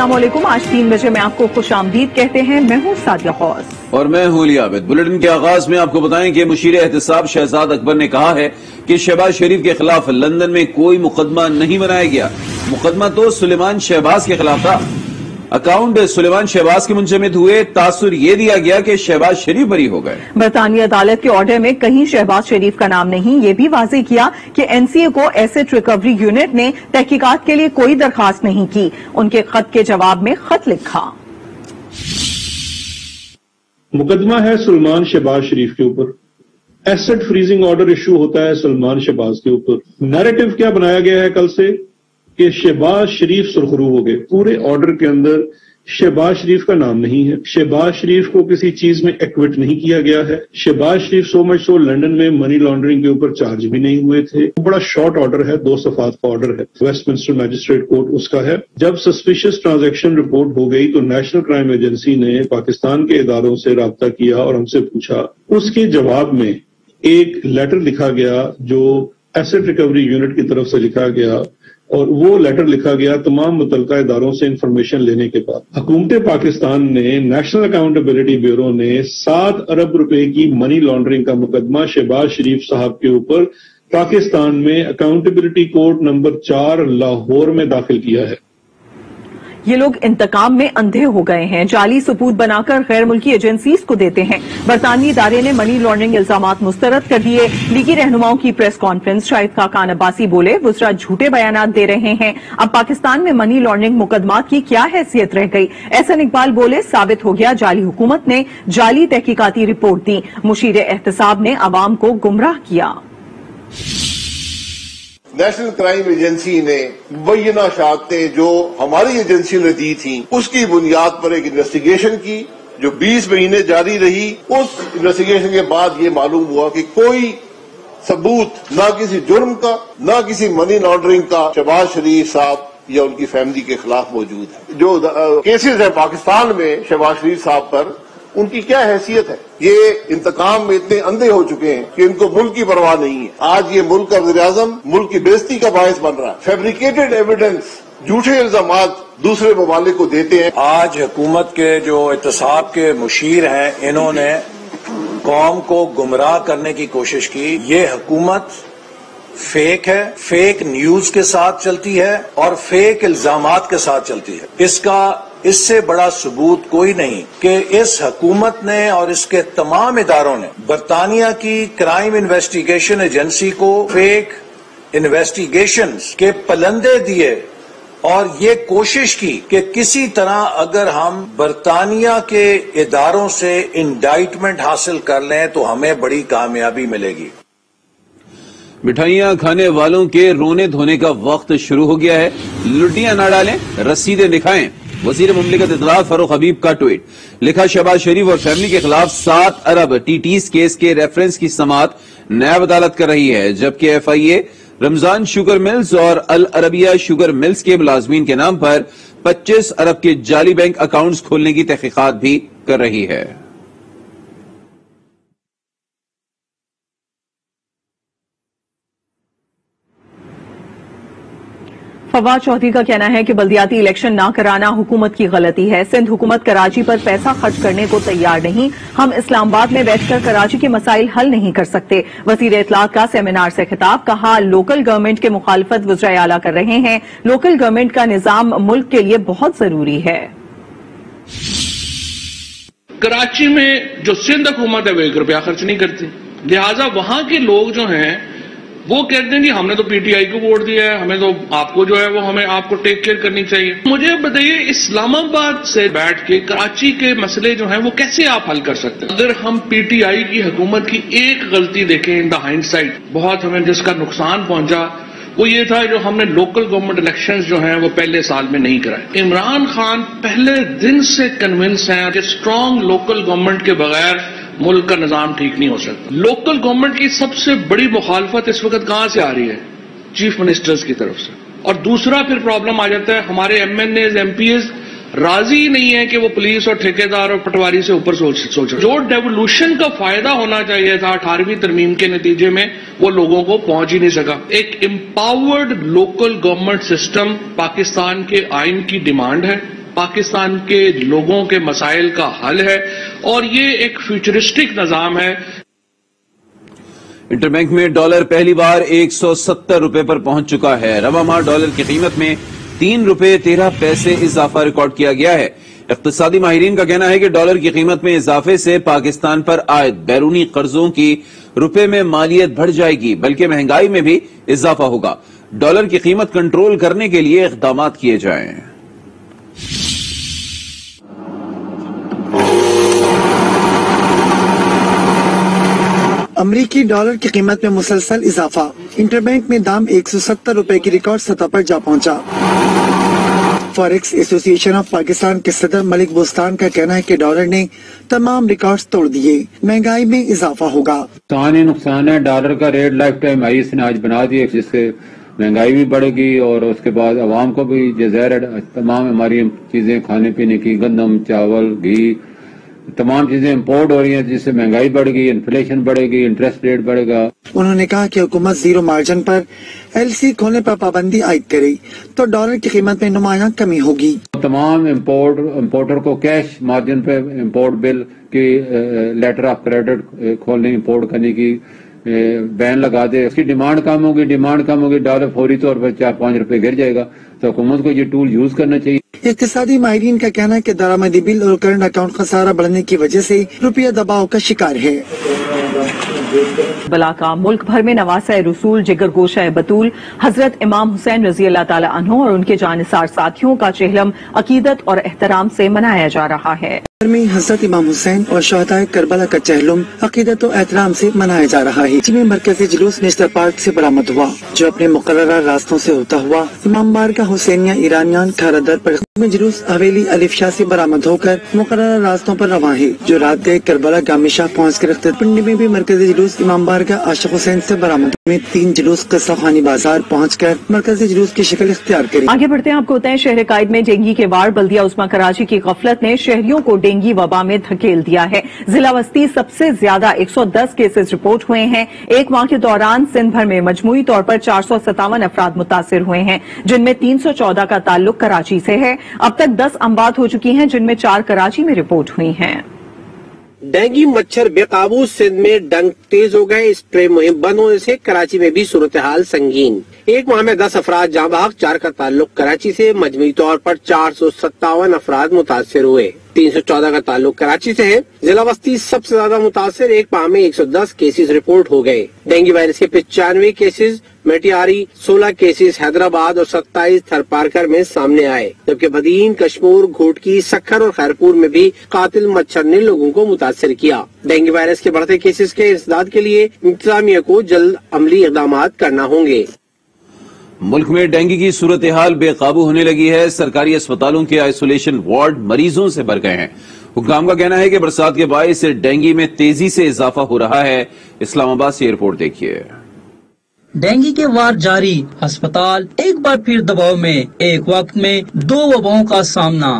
अस्सलाम वालेकुम। आज 3 बजे में आपको खुश आमदीद कहते हैं। मैं हूँ सादिया गौस और मैं हूँ अली आबिद। बुलेटिन के आगाज में आपको बताएं कि मुशीर एहतसाब शहजाद अकबर ने कहा है कि शहबाज शरीफ के खिलाफ लंदन में कोई मुकदमा नहीं बनाया गया। मुकदमा तो सुलेमान शहबाज के खिलाफ था। अकाउंट सुलेमान शहबाज के मुंजमद हुए, तासुर ये दिया गया कि शहबाज शरीफ बरी हो गए। बरतानी अदालत के ऑर्डर में कहीं शहबाज शरीफ का नाम नहीं। ये भी वाज़ेह किया कि एनसीए को एसेट रिकवरी यूनिट ने तहकीकात के लिए कोई दरखास्त नहीं की। उनके खत के जवाब में खत लिखा। मुकदमा है सुलेमान शहबाज शरीफ के ऊपर। एसेट फ्रीजिंग ऑर्डर इशू होता है सुलेमान शहबाज के ऊपर। नैरेटिव क्या बनाया गया है कल से कि शहबाज शरीफ सुरखरू हो गए। पूरे ऑर्डर के अंदर शहबाज शरीफ का नाम नहीं है। शहबाज शरीफ को किसी चीज में एक्विट नहीं किया गया है। शहबाज शरीफ सो मच सो लंदन में मनी लॉन्ड्रिंग के ऊपर चार्ज भी नहीं हुए थे। बड़ा शॉर्ट ऑर्डर है, 2 सफात का ऑर्डर है, वेस्टमिंस्टर मैजिस्ट्रेट कोर्ट उसका है। जब सस्पिशियस ट्रांजैक्शन रिपोर्ट हो गई तो नेशनल क्राइम एजेंसी ने पाकिस्तान के इदारों से राब्ता किया और हमसे पूछा। उसके जवाब में एक लेटर लिखा गया जो एसेट रिकवरी यूनिट की तरफ से लिखा गया, और वो लेटर लिखा गया तमाम मुतल्लिका इदारों से इंफॉर्मेशन लेने के बाद। हुकूमत पाकिस्तान ने, नेशनल अकाउंटेबिलिटी ब्यूरो ने 7 अरब रुपए की मनी लॉन्ड्रिंग का मुकदमा शहबाज शरीफ साहब के ऊपर पाकिस्तान में अकाउंटेबिलिटी कोर्ट नंबर 4 लाहौर में दाखिल किया है। ये लोग इंतकाम में अंधे हो गए हैं। जाली सबूत बनाकर गैर मुल्की एजेंसीज को देते हैं। बरतानवी इदारे ने मनी लॉन्ड्रिंग इल्जामात मुस्तरद कर दिए। लीगी रहनुमाओं की प्रेस कॉन्फ्रेंस। शाहिद खाकान अब्बासी बोले, वुज़रा झूठे बयानात दे रहे हैं। अब पाकिस्तान में मनी लॉन्ड्रिंग मुकदमात की क्या हैसियत रह गई। एहसन इकबाल बोले, साबित हो गया जाली हुकूमत ने जाली तहकीकाती रिपोर्ट दी। मुशीर एहतसाब ने अवाम को गुमराह किया। नेशनल क्राइम एजेंसी ने मुबैना शहादतें जो हमारी एजेंसी ने दी थी उसकी बुनियाद पर एक इन्वेस्टिगेशन की जो 20 महीने जारी रही। उस इन्वेस्टिगेशन के बाद ये मालूम हुआ कि कोई सबूत ना किसी जुर्म का ना किसी मनी लॉन्ड्रिंग का शहबाज शरीफ साहब या उनकी फैमिली के खिलाफ मौजूद है। जो केसेस है पाकिस्तान में शहबाज शरीफ साहब पर, उनकी क्या हैसियत है। ये इंतकाम में इतने अंधे हो चुके हैं कि इनको मुल्क की परवाह नहीं है। आज ये मुल्क का वज़ीर-ए-आज़म मुल्क की बेइज्जती का बायस बन रहा है। फैब्रिकेटेड एविडेंस, झूठे इल्जामात दूसरे ममालिक को देते हैं। आज हुकूमत के जो एहतसाब के मुशीर हैं, इन्होंने कौम को गुमराह करने की कोशिश की। ये हुकूमत फेक है, फेक न्यूज के साथ चलती है और फेक इल्जामात के साथ चलती है। इससे बड़ा सबूत कोई नहीं कि इस हुकूमत ने और इसके तमाम इदारों ने बरतानिया की क्राइम इन्वेस्टिगेशन एजेंसी को फेक इन्वेस्टिगेशंस के पलंदे दिए और ये कोशिश की कि किसी तरह अगर हम बरतानिया के इदारों से इंडाइटमेंट हासिल कर लें तो हमें बड़ी कामयाबी मिलेगी। मिठाइयां खाने वालों के रोने धोने का वक्त शुरू हो गया है। लुटियां ना डालें, रसीदें दिखाएं। वजीर मुमलिकत इत्तलात फारूक हबीब का ट्वीट। लिखा, शहबाज शरीफ और फैमिली के खिलाफ 7 अरब टीटीज केस के रेफरेंस की समाअत नायब अदालत कर रही है, जबकि एफआईए रमजान शुगर मिल्स और अल अरबिया शुगर मिल्स के मुलाजमीन के नाम पर 25 अरब के जाली बैंक अकाउंट्स खोलने की तहकीकात भी कर रही है। फवाद चौधरी का कहना है कि बल्दियाती इलेक्शन ना कराना हुकूमत की गलती है। सिंध हुकूमत कराची पर पैसा खर्च करने को तैयार नहीं। हम इस्लामाबाद में बैठकर कराची के मसाइल हल नहीं कर सकते। वज़ीर इत्तलात का सेमिनार से खिताब। कहा, लोकल गवर्नमेंट के मुखालफत वज़ीर आला कर रहे हैं। लोकल गवर्नमेंट का निजाम मुल्क के लिए बहुत जरूरी है। कराची में जो सिंध हुकूमत है वो 1 रुपया खर्च नहीं करती, लिहाजा वहां के लोग जो हैं वो कहते हैं कि हमने तो पीटीआई को वोट दिया है, हमें तो आपको जो है वो हमें आपको टेक केयर करनी चाहिए। मुझे बताइए, इस्लामाबाद से बैठ के कराची के मसले जो हैं वो कैसे आप हल कर सकते हैं। अगर हम पीटीआई की हुकूमत की एक गलती देखें इन द हाइंडसाइट, बहुत हमें जिसका नुकसान पहुंचा वो ये था जो हमने लोकल गवर्नमेंट इलेक्शंस जो हैं वो पहले साल में नहीं कराए। इमरान खान पहले दिन से कन्विंस हैं कि स्ट्रांग लोकल गवर्नमेंट के बगैर मुल्क का निजाम ठीक नहीं हो सकता। लोकल गवर्नमेंट की सबसे बड़ी मुखालफत इस वक्त कहां से आ रही है? चीफ मिनिस्टर्स की तरफ से। और दूसरा फिर प्रॉब्लम आ जाता है, हमारे एमएनएज एमपीएज राजी नहीं है कि वो पुलिस और ठेकेदार और पटवारी से ऊपर सोच। जो डेवोल्यूशन का फायदा होना चाहिए था 18वीं तरमीम के नतीजे में, वो लोगों को पहुंच ही नहीं सका। एक empowered local government system Pakistan के आइन की डिमांड है। पाकिस्तान के लोगों के मसाइल का हल है और ये एक फ्यूचरिस्टिक निज़ाम है। इंटरबैंक में डॉलर पहली बार 170 रुपए पर पहुंच चुका है। रवा माह डॉलर की कीमत में 3 रुपए 13 पैसे इजाफा रिकॉर्ड किया गया है। इक्तिसादी माहिरीन का कहना है कि डॉलर की कीमत में इजाफे से पाकिस्तान पर आयद बैरूनी कर्जों की रुपए में मालियत बढ़ जाएगी, बल्कि महंगाई में भी इजाफा होगा। डॉलर की कीमत कंट्रोल करने के लिए इक़दाम किए जाएं। अमरीकी डॉलर की कीमत में मुसलसल इजाफा। इंटरबैंक में दाम 170 रुपए की रिकॉर्ड सतह पर जा पहुंचा। फॉरेक्स एसोसिएशन ऑफ पाकिस्तान के सदर मलिक बुस्तान का कहना है कि डॉलर ने तमाम रिकॉर्ड्स तोड़ दिए, महंगाई में इजाफा होगा। नुकसान है। डॉलर का रेट लाइफ टाइम हाई इसने आज बना दिए, जिससे महंगाई भी बढ़ेगी और उसके बाद अवाम को भी जज़ायर तमाम हमारी चीजें खाने पीने की, गंदम, चावल, घी, तमाम चीजें इंपोर्ट हो रही हैं, जिससे महंगाई बढ़ेगी, इन्फ्लेशन बढ़ेगी, इंटरेस्ट रेट बढ़ेगा। उन्होंने कहा कि हुकूमत जीरो मार्जिन पर एलसी खोलने पर पाबंदी आयद करे तो डॉलर की कीमत में नुमायां कमी होगी। तमाम इंपोर्टर को कैश मार्जिन पे इंपोर्ट बिल की लेटर ऑफ क्रेडिट खोलने, इंपोर्ट करने की बैन लगा दे। उसकी डिमांड कम होगी, डॉलर फौरी तौर पर 4-5 रुपए गिर जाएगा। तो हुकूमत को ये टूल यूज करना चाहिए। इक्तिसादी माहिरीन का कहना है कि दरामदी बिल और करंट अकाउंट खसारा बढ़ने की वजह से रुपया दबाव का शिकार है। बलाका मुल्क भर में नवासा रसूल जिगर गोशा बतूल हजरत इमाम हुसैन रजी अल्लाह ताला अन्हु और उनके जानिसार साथियों का चेहलम अकीदत और एहतराम से मनाया जा रहा है। में हजरत इमाम हुसैन और शहदाए करबला का चहलुम अकीदत और एहतराम से मनाया जा रहा है, जिसमें मरकजी जुलूस नेशनल पार्क से बरामद हुआ, जो अपने मुकर्ररा रास्तों से होता हुआ इमाम बारगाह हुसैनिया ईरानियान खारादर पर में जुलूस हवेली अलिफ शाह से बरामद होकर मुकर्ररा रास्तों पर रवां है, जो रात गए करबला गामी शाह पहुँच कर रखते। पिंडी में भी मरकजी जुलूस इमाम बारगाह आशिक हुसैन से बरामद में 3 जुलूस किस्सा खानी बाजार पहुँच कर मरकजी जुलूस की शक्ल इख्तियार करी। आगे बढ़ते हैं, आपको बताएं शहर कायद में डेंगू के वार बल्दिया उस्मा कराची की गफलत ने शहरियों को डेंगू वबा में धकेल दिया है। जिला वस्ती सबसे ज्यादा 110 केसेस रिपोर्ट हुए हैं। एक माह के दौरान सिंध भर में मजमूई तौर पर 457 अफराद मुतासिर हुए हैं, जिनमें 314 का ताल्लुक कराची से है। अब तक 10 अमवात हो चुकी हैं, जिनमें 4 कराची में रिपोर्ट हुई हैं। डेंगू मच्छर बेकाबू, सिंध में डंक तेज हो गए। स्प्रे मुहिम बंद होने से कराची में भी सूरत हाल संगीन। एक माह में 10 अफराद जाँ बहक, 4 का ताल्लुक कराची से। मजमूई तौर पर 457 अफराद मुतासिर हुए, 314 का ताल्लुक कराची से है। जिला वस्ती सबसे ज्यादा मुतासिर, एक माह में 110 केसेस रिपोर्ट हो गए। डेंगू वायरस के 95 केसेस मेटियारी, 16 केसेस हैदराबाद और 27 थरपारकर में सामने आए, जबकि बदीन, कश्मीर, घोटकी, सक्खर और खैरपुर में भी कातिल मच्छर ने लोगों को मुतासिर किया। डेंगू वायरस के बढ़ते केसेस के इंसदाद के लिए इंतजामिया को जल्द अमली इक़दाम करना होंगे। मुल्क में डेंगू की सूरत हाल बेकाबू होने लगी है। सरकारी अस्पतालों के आइसोलेशन वार्ड मरीजों से भर गए हैं। हुक्काम का कहना है कि बरसात के बायस डेंगू में तेजी से इजाफा हो रहा है। इस्लामाबाद से रिपोर्ट देखिए। डेंगू के वार जारी, अस्पताल एक बार फिर दबाव में, एक वक्त में 2 वबाओं का सामना।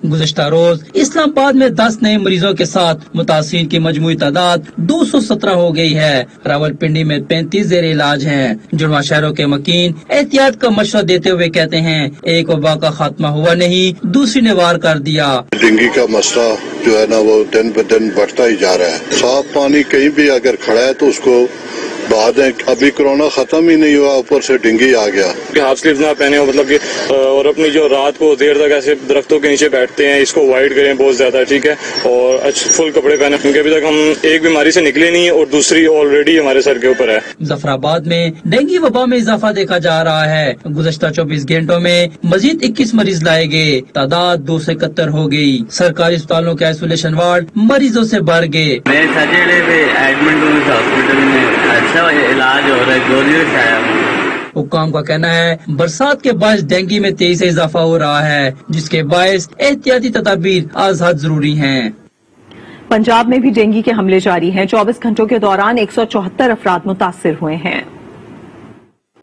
गुज़िश्ता रोज इस्लामाबाद में 10 नए मरीजों के साथ मुतासिर की मजमूई तादाद 217 हो गई है। रावलपिंडी में 35 जेर इलाज हैं। जुड़वा शहरों के मकीन एहतियात का मशवरा देते हुए कहते हैं, एक वबा का खात्मा हुआ नहीं, दूसरी ने वार कर दिया। डेंगू का मसला जो है ना वो दिन ब दिन बढ़ता ही जा रहा है। साफ पानी कहीं भी अगर खड़ा है तो उसको बाद में, अभी कोरोना खत्म ही नहीं हुआ, ऊपर से डेंगू आ गया। हाफ स्लीव ना पहने हो, मतलब कि और अपनी जो रात को देर तक ऐसे दरख्तों के नीचे बैठते हैं, इसको अवॉइड करें बहुत ज्यादा, ठीक है। और फुल कपड़े पहने, क्योंकि अभी तक हम एक बीमारी से निकले नहीं और दूसरी ऑलरेडी हमारे सर के ऊपर है। जफराबाद में डेंगू वबा में इजाफा देखा जा रहा है। गुज़श्ता 24 घंटों में मजीद 21 मरीज लाए गए, तादाद 271 हो गई। सरकारी अस्पतालों के आइसोलेशन वार्ड मरीजों से भर गए। इलाज हो रहा है, गोलियों से आया। हुक्काम का कहना है, बरसात के बायस डेंगू में तेजी से इजाफा हो रहा है, जिसके बायस एहतियाती तदाबीर आज हद जरूरी हैं। पंजाब में भी डेंगू के हमले जारी हैं। 24 घंटों के दौरान 174 अफराद मुतासिर हुए हैं।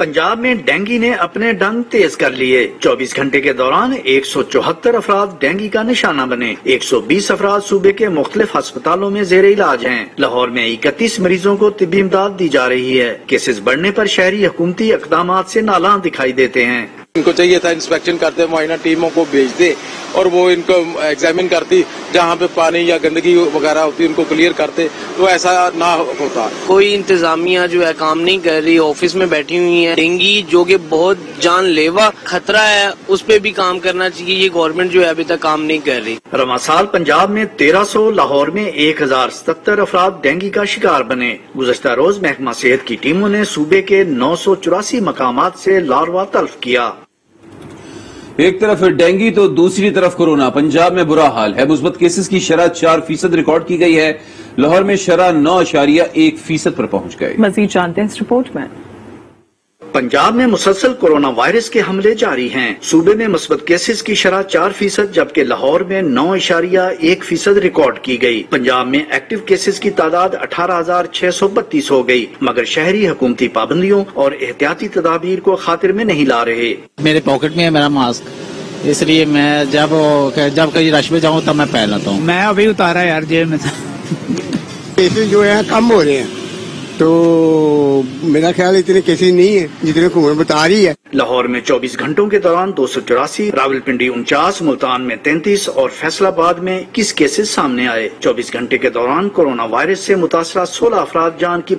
پنجاب میں ڈینگی نے اپنے ڈنگ تیز کر لیے۔ 24 گھنٹے کے دوران 174 افراد ڈینگی کا نشانہ بنے۔ 120 افراد صوبے کے مختلف ہسپتالوں میں زیر علاج ہیں۔ لاہور میں 31 مریضوں کو طبی امداد دی جا رہی ہے۔ کیسز بڑھنے پر شہری حکومتی اقدامات سے نالاں دکھائی دیتے ہیں۔ ان کو چاہیے تھا انسپیکشن کرتے، معائنہ ٹیموں کو بھیجتے اور وہ ان کو ایگزامن کرتی، جہاں پہ پانی یا گندگی وغیرہ ہوتی ان کو کلیئر کرتے، تو ایسا نہ ہوتا۔ کوئی انتظامیہ جو ہے کام نہیں کر رہی، آفس میں بیٹھی ہوئی ہے۔ ڈینگی جو کہ بہت جان لیوا خطرہ ہے، اس پہ بھی کام کرنا چاہیے۔ یہ گورنمنٹ جو ہے ابھی تک کام نہیں کر رہی۔ رواں سال پنجاب میں 1300، لاہور میں 1077 افراد ڈینگی کا شکار بنے۔ گزشتہ روز محکمہ صحت کی ٹیموں نے صوبے کے 984 مقامات سے لاروا تلف کیا۔ ایک طرف ڈینگی تو دوسری طرف کورونا، پنجاب میں برا حال ہے۔ مثبت کیسز کی شرح 4% ریکارڈ کی گئی ہے۔ لاہور میں شرح 9.1% پر پہنچ گئے۔ مزید جانتے ہیں اس رپورٹ میں۔ پنجاب میں مسلسل کورونا وائرس کے حملے جاری ہیں۔ صوبے میں مثبت کیسز کی شرح 4%، جبکہ لاہور میں 9.1% ریکارڈ کی گئی۔ پنجاب میں ایکٹیو کیسز کی تعداد 18,632 ہو گئی، مگر شہری حکومتی پابندیوں اور احتیاطی تدابیر کو خاطر میں نہیں لا رہے۔ میرے پاکٹ میں ہے میرا ماسک، اس لیے میں جب کہیں رش میں جاؤں تب میں پہن لیتا ہوں۔ میں ابھی اتارا یار جیب میں کیسز جو ہے کم ہو رہے ہیں، تو میرا خیال اتنے کیسز نہیں ہے جتنے حکومت بتا رہی ہے۔ لاہور میں 24 گھنٹوں کے دوران 284، راولپنڈی 49، ملتان میں 33 اور فیصل آباد میں 21 کیسز سامنے آئے۔ 24 گھنٹے کے دوران کورونا وائرس سے متاثرہ 16 افراد جان کی